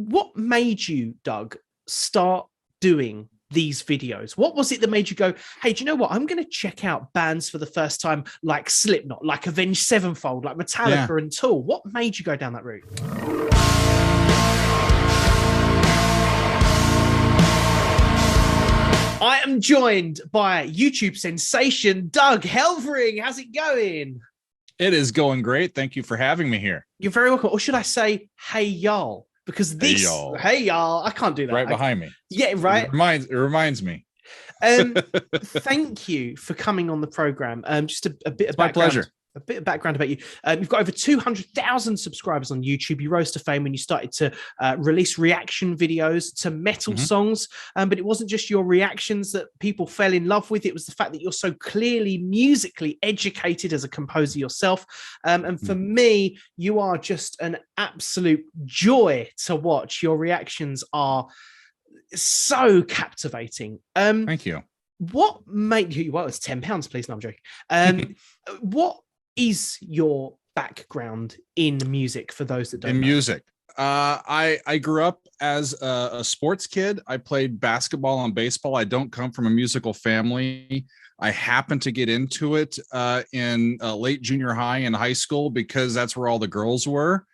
what made you, Doug, start doing these videos? What was it that made you go, hey, do you know what? I'm going to check out bands for the first time, like Slipknot, like Avenged Sevenfold, like Metallica and Tool. What made you go down that route? I am joined by YouTube sensation Doug Helvering. How's it going? It is going great. Thank you for having me here. You're very welcome. Or should I say, hey, y'all? Because this, hey, y'all, I can't do that. Right behind me. Yeah, right. It reminds me. Thank you for coming on the program. Just a bit of my pleasure. A bit of background about you. You've got over 200,000 subscribers on YouTube. You rose to fame when you started to release reaction videos to metal songs. But it wasn't just your reactions that people fell in love with. It was the fact that you're so clearly musically educated as a composer yourself. And for me, you are just an absolute joy to watch. Your reactions are so captivating. Thank you. What made you, well, it's £10, please. No, I'm joking. What is your background in music for those that don't know? Music? I grew up as a sports kid. I played basketball and baseball. I don't come from a musical family. I happened to get into it in late junior high and high school because that's where all the girls were.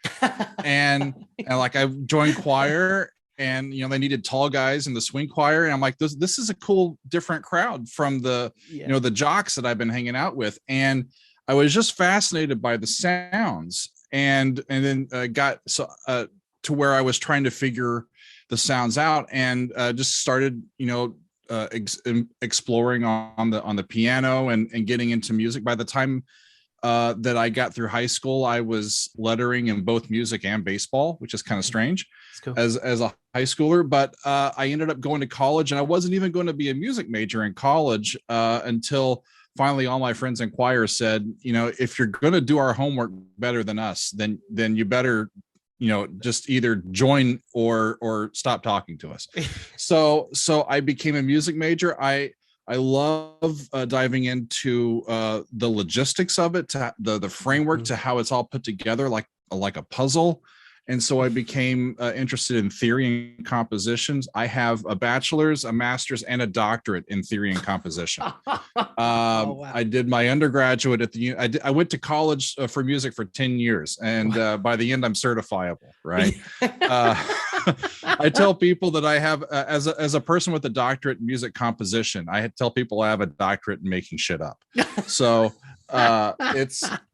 and like I joined choir. And, you know, they needed tall guys in the swing choir. And I'm like, this is a cool, different crowd from the, you know, the jocks that I've been hanging out with. And I was just fascinated by the sounds and then got to where I was trying to figure the sounds out and just started, you know, exploring on the piano and getting into music. By the time that I got through high school, I was lettering in both music and baseball, which is kind of strange. Cool. As a high schooler, but I ended up going to college, and I wasn't even going to be a music major in college until finally all my friends in choir said, you know, if you're going to do our homework better than us, then you better, you know, just either join or stop talking to us. So I became a music major. I love diving into the logistics of it, to the framework, to how it's all put together like a puzzle. And so I became interested in theory and compositions. I have a bachelor's, a master's, and a doctorate in theory and composition. Wow. I did my undergraduate at I went to college for music for 10 years. And by the end, I'm certifiable, right? I tell people that I have, as a person with a doctorate in music composition, I tell people I have a doctorate in making shit up. So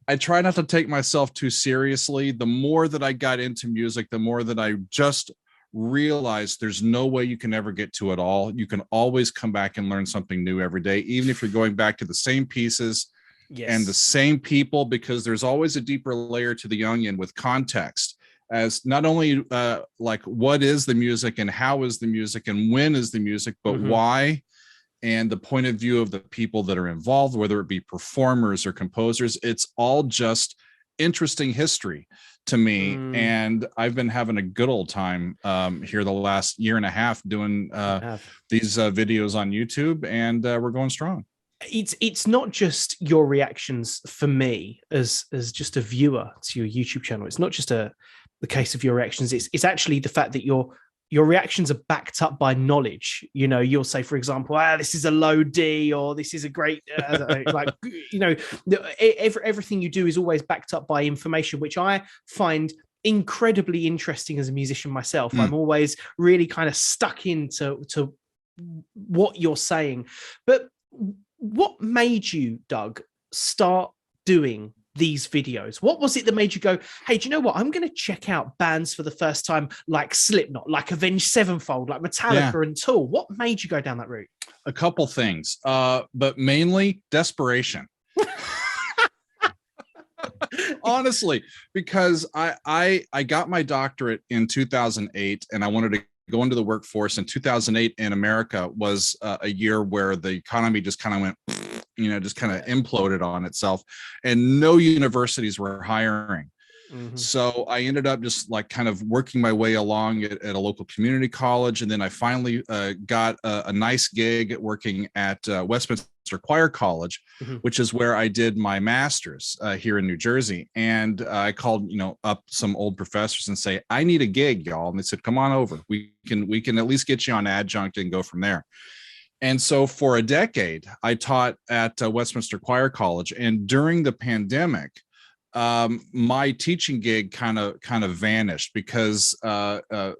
I try not to take myself too seriously. The more that I got into music, the more that I just realized there's no way you can ever get to it all. You can always come back and learn something new every day, even if you're going back to the same pieces and the same people, because there's always a deeper layer to the onion with context, as not only like what is the music and how is the music and when is the music, but why, and the point of view of the people that are involved, whether it be performers or composers. It's all just interesting history to me. And I've been having a good old time here the last year and a half doing these videos on YouTube, and we're going strong. It's not just your reactions for me as just a viewer to your YouTube channel. It's not just the case of your reactions. It's actually the fact that your reactions are backed up by knowledge. You know, you'll say, for example, this is a low D, or this is a great, like, you know, everything you do is always backed up by information, which I find incredibly interesting as a musician myself. I'm always really kind of stuck into what you're saying. But what made you, Doug, start doing these videos? What was it that made you go, hey, do you know what? I'm going to check out bands for the first time, like Slipknot, like Avenged Sevenfold, like Metallica and Tool. What made you go down that route? A couple things, but mainly desperation. Honestly, because I got my doctorate in 2008, and I wanted to go into the workforce. In 2008 in America was a year where the economy just kind of went, you know, just kind of imploded on itself, and no universities were hiring. Mm-hmm. So I ended up just like kind of working my way along at a local community college. And then I finally got a nice gig working at Westminster Choir College, Mm-hmm. which is where I did my master's here in New Jersey. And I called, up some old professors and say, I need a gig, y'all. And they said, come on over. We can at least get you on adjunct and go from there. And so for a decade, I taught at Westminster Choir College. And during the pandemic, my teaching gig kind of vanished because the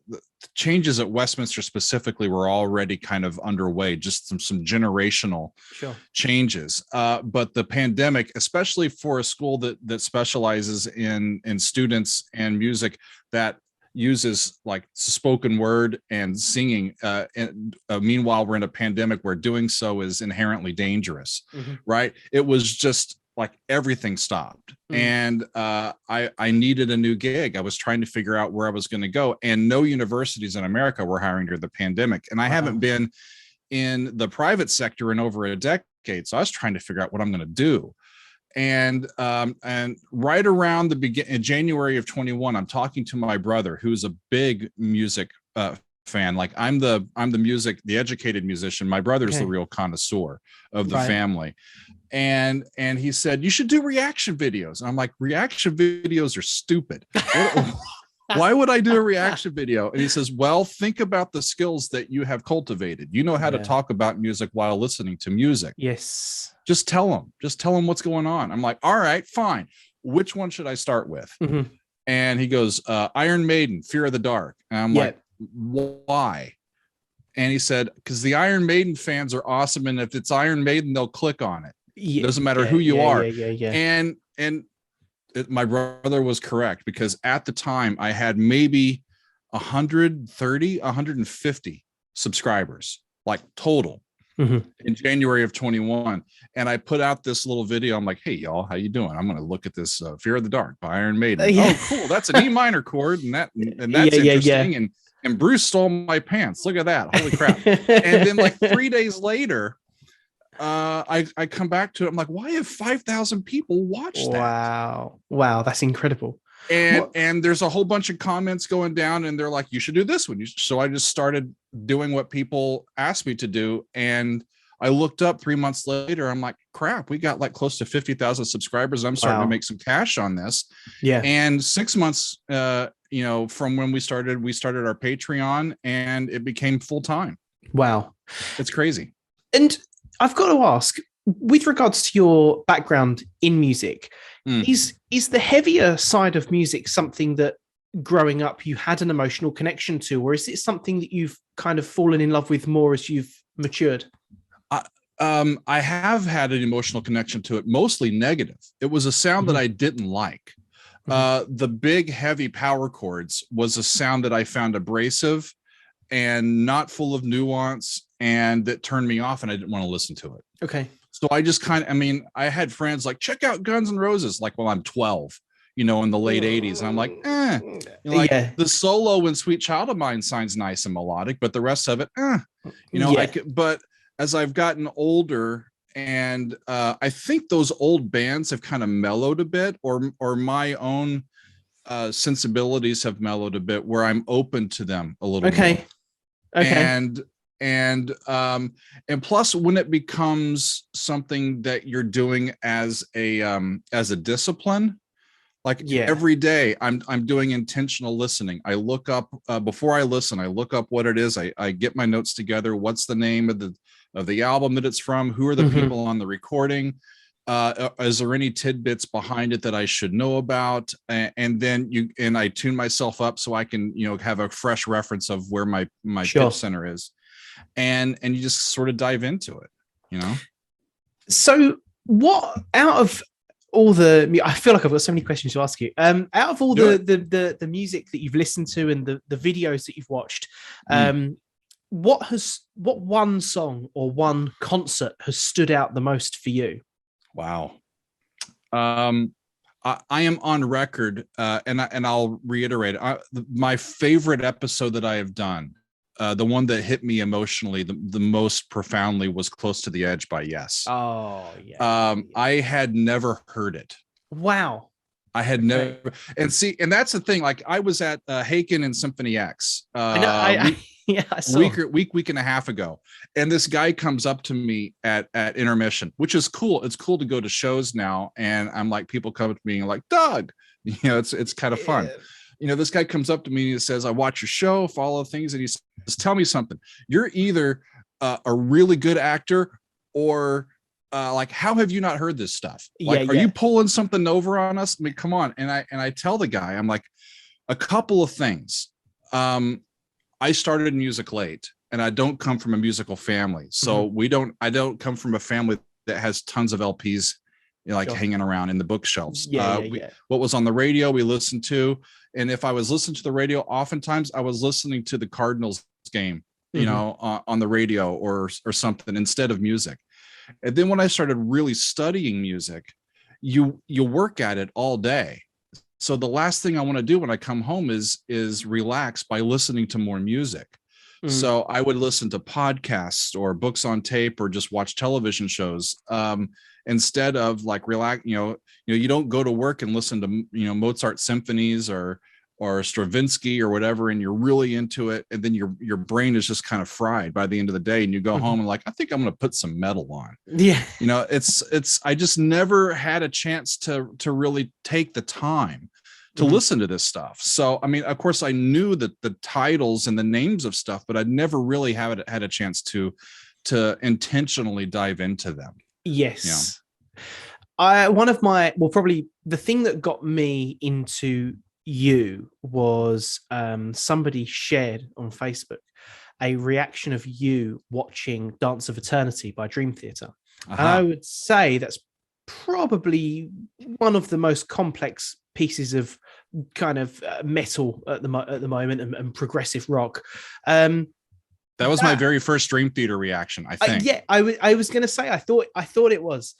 changes at Westminster specifically were already kind of underway, just some generational changes. But the pandemic, especially for a school that specializes in students and music that uses like spoken word and singing, meanwhile we're in a pandemic where doing so is inherently dangerous, right? It was just like everything stopped. And I needed a new gig. I was trying to figure out where I was going to go, and no universities in America were hiring during the pandemic. And I haven't been in the private sector in over a decade, so I was trying to figure out what I'm going to do. And right around the beginning, January of 21, I'm talking to my brother, who's a big music fan. Like I'm the educated musician. My brother's the real connoisseur of the family. And he said, you should do reaction videos. And I'm like, reaction videos are stupid. Why would I do a reaction video? And he says, well, think about the skills that you have cultivated. You know how to talk about music while listening to music. Yes. Just tell them what's going on. I'm like, all right, fine. Which one should I start with? And he goes, Iron Maiden, Fear of the Dark. And I'm like, why? And he said, because the Iron Maiden fans are awesome. And if it's Iron Maiden, they'll click on it. It doesn't matter who you are. And my brother was correct, because at the time I had maybe 130, 150 subscribers, like total. In January of 21. And I put out this little video. I'm like, hey, y'all, how you doing? I'm going to look at this Fear of the Dark by Iron Maiden. Oh, cool. That's an E minor chord. And that's interesting. And Bruce stole my pants. Look at that. Holy crap. And then like 3 days later, I come back to it. I'm like, why have 5,000 people watched that? Wow. That's incredible. And there's a whole bunch of comments going down, and they're like, you should do this one. So I just started doing what people asked me to do. And I looked up 3 months later. I'm like, crap, we got like close to 50,000 subscribers. I'm starting to make some cash on this. And 6 months, from when we started our Patreon, and it became full time. Wow. It's crazy. And I've got to ask, with regards to your background in music, is the heavier side of music something that growing up you had an emotional connection to, or is it something that you've kind of fallen in love with more as you've matured? I have had an emotional connection to it, mostly negative. It was a sound that I didn't like. The big, heavy power chords was a sound that I found abrasive and not full of nuance, and that turned me off, and I didn't want to listen to it. Okay. So I just I had friends like, check out Guns N' Roses, like while I'm 12, in the late 80s. And I'm like, the solo in Sweet Child of Mine sounds nice and melodic, but the rest of it, but as I've gotten older, and I think those old bands have kind of mellowed a bit, or my own sensibilities have mellowed a bit, where I'm open to them a little more. And plus, when it becomes something that you're doing as a discipline, every day I'm doing intentional listening. I look up before I listen, I look up what it is. I get my notes together. What's the name of the album that it's from? Who are the people on the recording? Is there any tidbits behind it that I should know about? And then I tune myself up so I can have a fresh reference of where my pitch center is. And you just sort of dive into it, So what out of all I feel like I've got so many questions to ask you. Out of all the music that you've listened to and the videos that you've watched, what one song or one concert has stood out the most for you? Wow. I am on record, and I'll reiterate, my favorite episode that I have done, the one that hit me emotionally the most profoundly, was Close to the Edge by Yes. Oh, yeah. I had never heard it. Wow. I had Okay. never, and see, and that's the thing. Like I was at Haken and Symphony X I know. Yeah, I saw. week and a half ago, and this guy comes up to me at intermission, which is cool. It's cool to go to shows now, and I'm like, people come up to me and like, Doug, it's kind of fun. Yeah. This guy comes up to me and he says, I watch your show, follow things, and he says, tell me something. You're either a really good actor or like, how have you not heard this stuff? Like, are you pulling something over on us? I mean, come on. And I tell the guy, I'm like, a couple of things. I started music late, and I don't come from a musical family. So I don't come from a family that has tons of LPs, hanging around in the bookshelves. What was on the radio, we listened to. And if I was listening to the radio, oftentimes I was listening to the Cardinals game, on the radio or something instead of music. And then when I started really studying music, you work at it all day. So the last thing I want to do when I come home is relax by listening to more music. So I would listen to podcasts or books on tape or just watch television shows instead of like relax. You don't go to work and listen to Mozart symphonies or Stravinsky or whatever, and you're really into it, and then your brain is just kind of fried by the end of the day, and you go home and like, I think I'm going to put some metal on. It's I just never had a chance to really take the time to listen to this stuff. So I mean, of course I knew that the titles and the names of stuff, but I'd never really had a chance to intentionally dive into them. Yes. Probably the thing that got me into you was somebody shared on Facebook a reaction of you watching Dance of Eternity by Dream Theater. And I would say that's probably one of the most complex pieces of kind of metal at the moment and progressive rock. That was my very first Dream Theater reaction, I think. I was going to say I thought it was.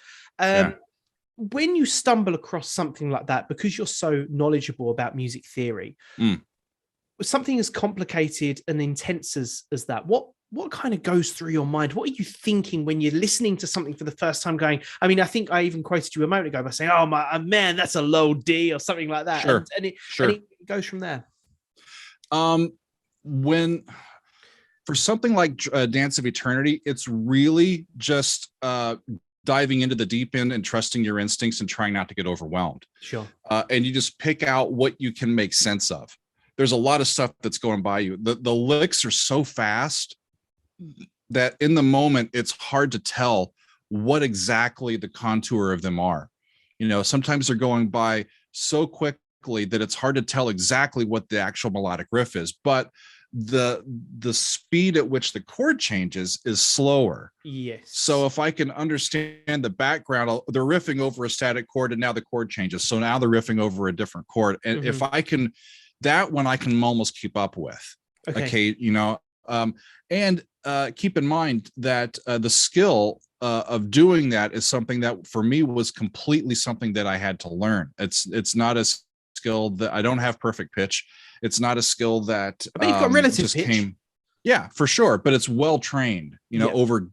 When you stumble across something like that, because you're so knowledgeable about music theory, something as complicated and intense as that, what kind of goes through your mind? What are you thinking when you're listening to something for the first time going, I mean, I think I even quoted you a moment ago by saying, oh my man, that's a low D or something like that. Sure. And it goes from there. When for something like Dance of Eternity, it's really just diving into the deep end and trusting your instincts and trying not to get overwhelmed. Sure. And you just pick out what you can make sense of. There's a lot of stuff that's going by you. The licks are so fast that in the moment, it's hard to tell what exactly the contour of them are. Sometimes they're going by so quickly that it's hard to tell exactly what the actual melodic riff is, but the speed at which the chord changes is slower. Yes. So if I can understand the background, they're riffing over a static chord and now the chord changes. So now they're riffing over a different chord. And if I can, that one I can almost keep up with. Okay. And keep in mind that the skill of doing that is something that for me was completely something that I had to learn. It's not a skill that I don't have perfect pitch. It's not a skill that but you've got relative just pitch. Yeah, for sure. But it's well trained, over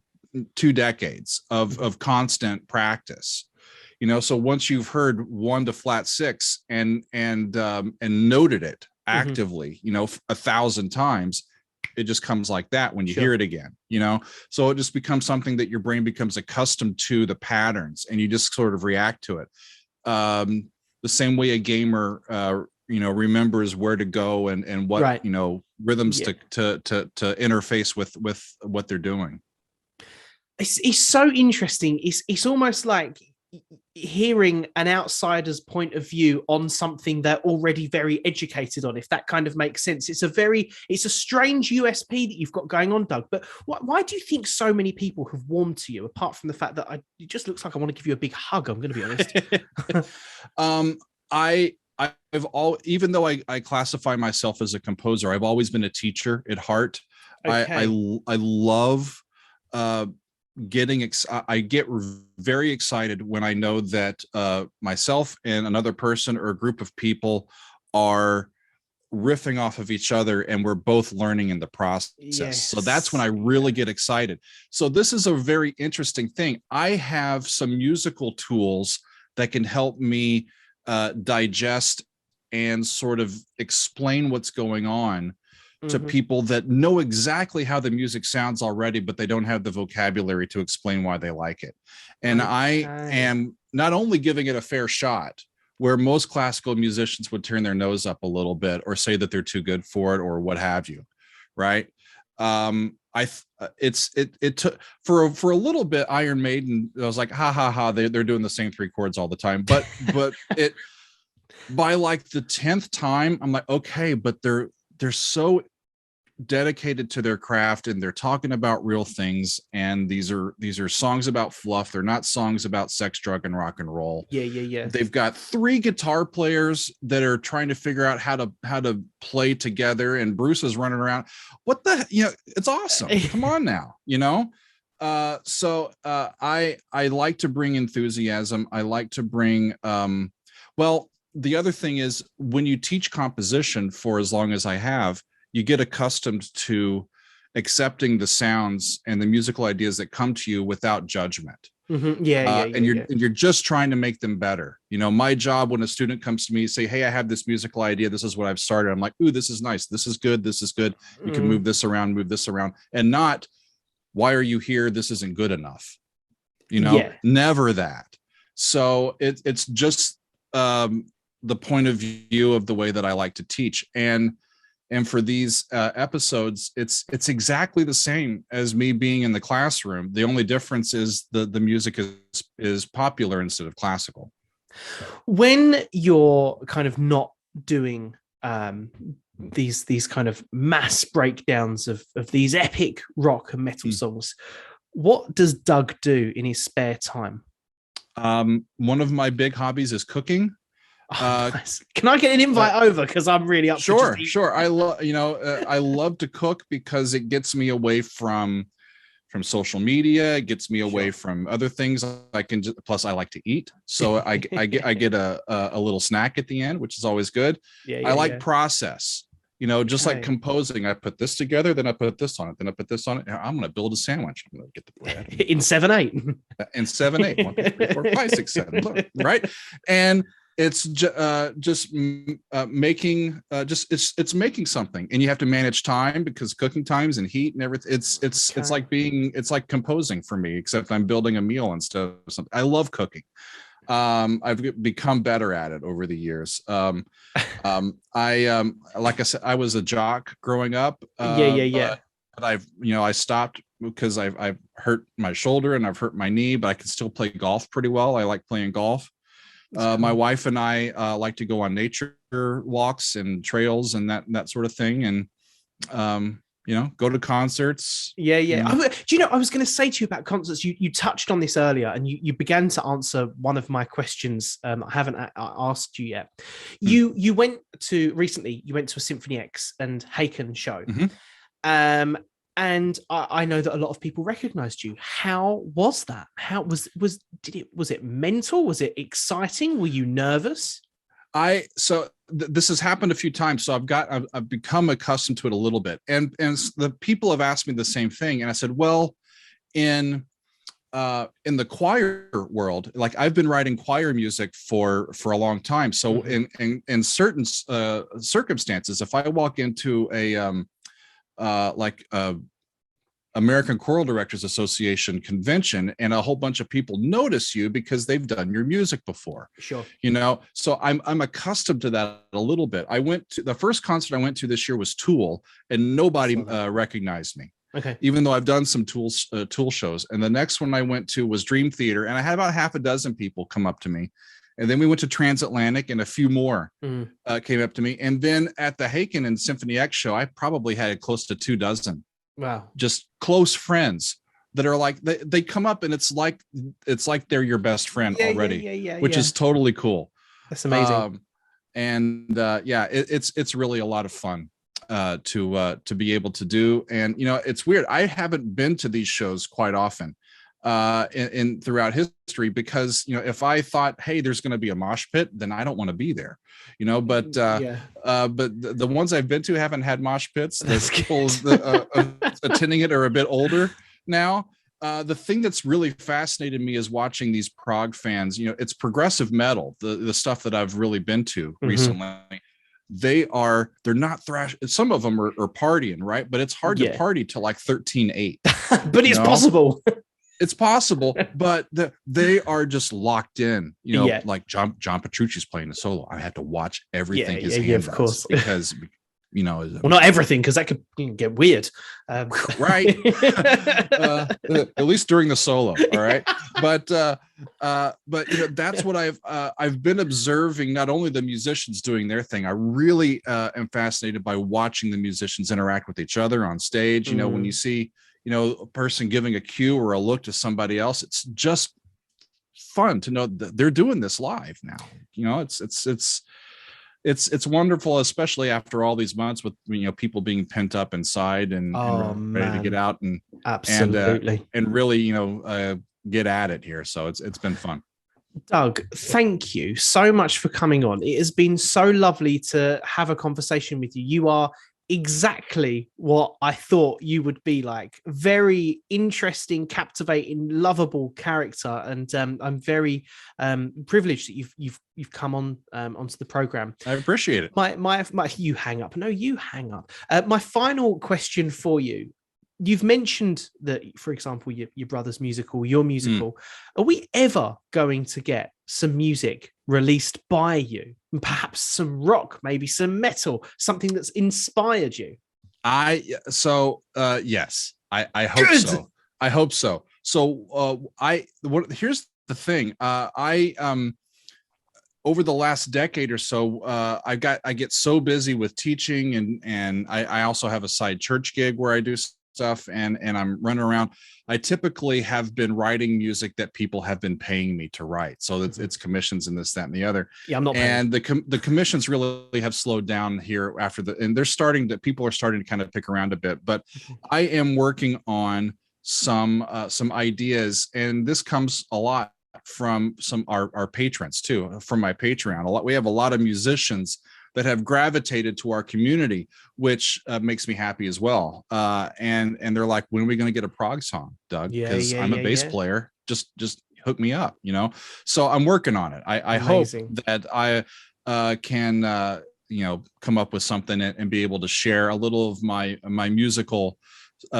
2 decades of constant practice. So once you've heard 1 to flat 6 and noted it actively, 1,000 times, it just comes like that when you hear it again, so it just becomes something that your brain becomes accustomed to the patterns and you just sort of react to it. The same way a gamer, remembers where to go and what, rhythms to interface with what they're doing. It's so interesting. It's almost like hearing an outsider's point of view on something they're already very educated on, if that kind of makes sense. It's a strange USP that you've got going on, Doug. But why do you think so many people have warmed to you, apart from the fact that it just looks like I want to give you a big hug? I'm going to be honest. Even though I classify myself as a composer, I've always been a teacher at heart. Okay. I love I get very excited when I know that myself and another person or a group of people are riffing off of each other and we're both learning in the process. Yes. So that's when I really get excited. So this is a very interesting thing. I have some musical tools that can help me digest and sort of explain what's going on to Mhm. people that know exactly how the music sounds already, but they don't have the vocabulary to explain why they like it. And I Okay. am not only giving it a fair shot, where most classical musicians would turn their nose up a little bit or say that they're too good for it or what have you, right? It took for a little bit. Iron Maiden, I was like, ha ha ha, they're doing the same three chords all the time, but it by like the 10th time, I'm like, okay, but they're so dedicated to their craft and they're talking about real things, and these are songs about fluff. They're not songs about sex, drug, and rock and roll. Yeah. They've got 3 guitar players that are trying to figure out how to play together, and Bruce is running around. What the, it's awesome. Come on now, I like to bring enthusiasm. I like to bring well, the other thing is, when you teach composition for as long as I have, you get accustomed to accepting the sounds and the musical ideas that come to you without judgment. Mm-hmm. And you're just trying to make them better. My job when a student comes to me, say, hey, I have this musical idea, this is what I've started. I'm like, ooh, this is nice, this is good, this is good. You can move this around, and not, why are you here? This isn't good enough. Never that. So it's just the point of view of the way that I like to teach. And for these episodes, it's exactly the same as me being in the classroom. The only difference is the music is popular instead of classical. When you're kind of not doing these kind of mass breakdowns of these epic rock and metal songs, what does Doug do in his spare time? One of my big hobbies is cooking. Nice. Can I get an invite over? Because I'm really up. Sure. I love, I love to cook because it gets me away from social media. It gets me away from other things. Plus I like to eat. So I get a little snack at the end, which is always good. I like process, just like composing. I put this together, then I put this on it, then I put this on it. I'm going to build a sandwich. I'm going to get the bread. In 7/8. In 7/8. 1, 2, 3, 4, 5, 6, 7. Right. And it's just making it's making something, and you have to manage time because cooking times and heat and everything. It's like composing for me, except I'm building a meal instead of something. I love cooking. I've become better at it over the years. Like I said, I was a jock growing up. But I stopped because I've hurt my shoulder and I've hurt my knee, but I can still play golf pretty well. I like playing golf. My wife and I like to go on nature walks and trails and that sort of thing, and go to concerts. Do I was going to say to you about concerts. You touched on this earlier, and you began to answer one of my questions. I haven't asked you yet. You went to a Symphony X and Haken show. And I know that a lot of people recognized you. How was that? How was it mental? Was it exciting? Were you nervous? This has happened a few times, so I've become accustomed to it a little bit. And the people have asked me the same thing, and I said, well, in the choir world, like I've been writing choir music for a long time. So in certain circumstances, if I walk into a American Choral Directors Association convention and a whole bunch of people notice you because they've done your music before. Sure. So I'm accustomed to that a little bit. The first concert I went to this year was Tool, and nobody recognized me. Okay. Even though I've done some Tool shows. And the next one I went to was Dream Theater, and I had about half a dozen people come up to me. And then we went to Transatlantic, and a few more came up to me. And then at the Haken and Symphony X show, I probably had close to 2 dozen. Wow. Just close friends that are like, they come up, and it's like they're your best friend already, which is totally cool. That's amazing. It's really a lot of fun to be able to do. And, it's weird. I haven't been to these shows quite often in throughout history, because if I thought, hey, there's going to be a mosh pit, then I don't want to be there, but the ones I've been to haven't had mosh pits. The people attending it are a bit older now, the thing that's really fascinated me is watching these prog fans. You know, it's progressive metal, the stuff that I've really been to recently. They're not thrash. Some of them are partying, right? But it's hard to party till like 13/8. But it's possible. It's possible, but they are just locked in. You know, like John Petrucci's playing a solo. I had to watch everything his hand does, of course, because you know, well, not everything, because that could get weird, right? At least during the solo, all right. But you know, that's what I've been observing. Not only the musicians doing their thing, I really am fascinated by watching the musicians interact with each other on stage. You know, when you see, you know, a person giving a cue or a look to somebody else, it's just fun to know that they're doing this live now. You know, it's wonderful, especially after all these months with, you know, people being pent up inside and ready to get out and absolutely and really, you know, get at it here. So it's been fun. Doug, thank you so much for coming on. It has been so lovely to have a conversation with you. You are exactly what I thought you would be like. Very interesting, captivating, lovable character, and I'm very privileged that you've come on onto the program. I appreciate it. My you hang up. No, you hang up. My final question for you. You've mentioned that, for example, your brother's musical, your musical. Are we ever going to get some music released by you? And perhaps some rock, maybe some metal, something that's inspired you? Yes, I hope so. I hope so. So here's the thing. Over the last decade or so, I get so busy with teaching, and I also have a side church gig where I do stuff, and I'm running around. I typically have been writing music that people have been paying me to write. So it's commissions and this, that, and the other. Yeah, I'm not paying. And the commissions really have slowed down here and people are starting to kind of pick around a bit, but I am working on some ideas, and this comes a lot from our patrons too, from my Patreon. We have a lot of musicians that have gravitated to our community, which makes me happy as well. And they're like, when are we going to get a prog song, Doug? Because I'm a bass player. Just hook me up, you know? So I'm working on it. I hope that I can, you know, come up with something and be able to share a little of my musical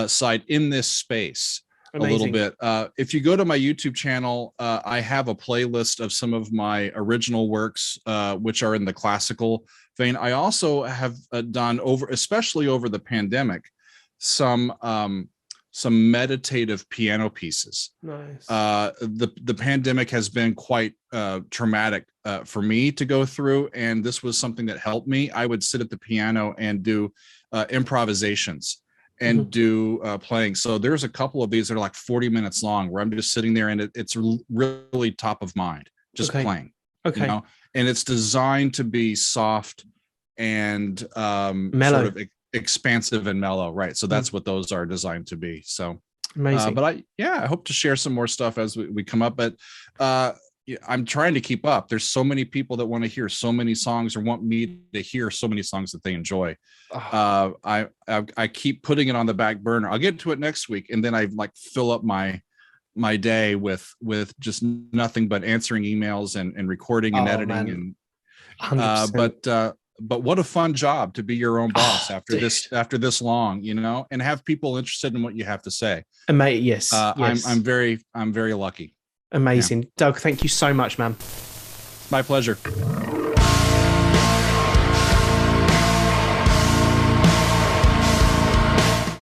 side in this space. Amazing. A little bit. If you go to my YouTube channel, I have a playlist of some of my original works, which are in the classical vein. I also have done, especially over the pandemic, some meditative piano pieces. Nice. The pandemic has been quite traumatic for me to go through, and this was something that helped me. I would sit at the piano and do improvisations and do playing. So there's a couple of these that are like 40 minutes long where I'm just sitting there, and it's really top of mind, just playing. Okay. You know? And it's designed to be soft and mellow. Sort of expansive and mellow, right? So that's what those are designed to be. So amazing. But I hope to share some more stuff as we come up. But I'm trying to keep up. There's so many people that want to hear so many songs or want me to hear so many songs that they enjoy. I keep putting it on the back burner. I'll get to it next week, and then I like fill up my day with just nothing but answering emails and recording and editing. And but what a fun job to be your own boss after this long, you know, and have people interested in what you have to say. And mate, yes. I'm very lucky. Amazing. Yeah. Doug, thank you so much, man. My pleasure.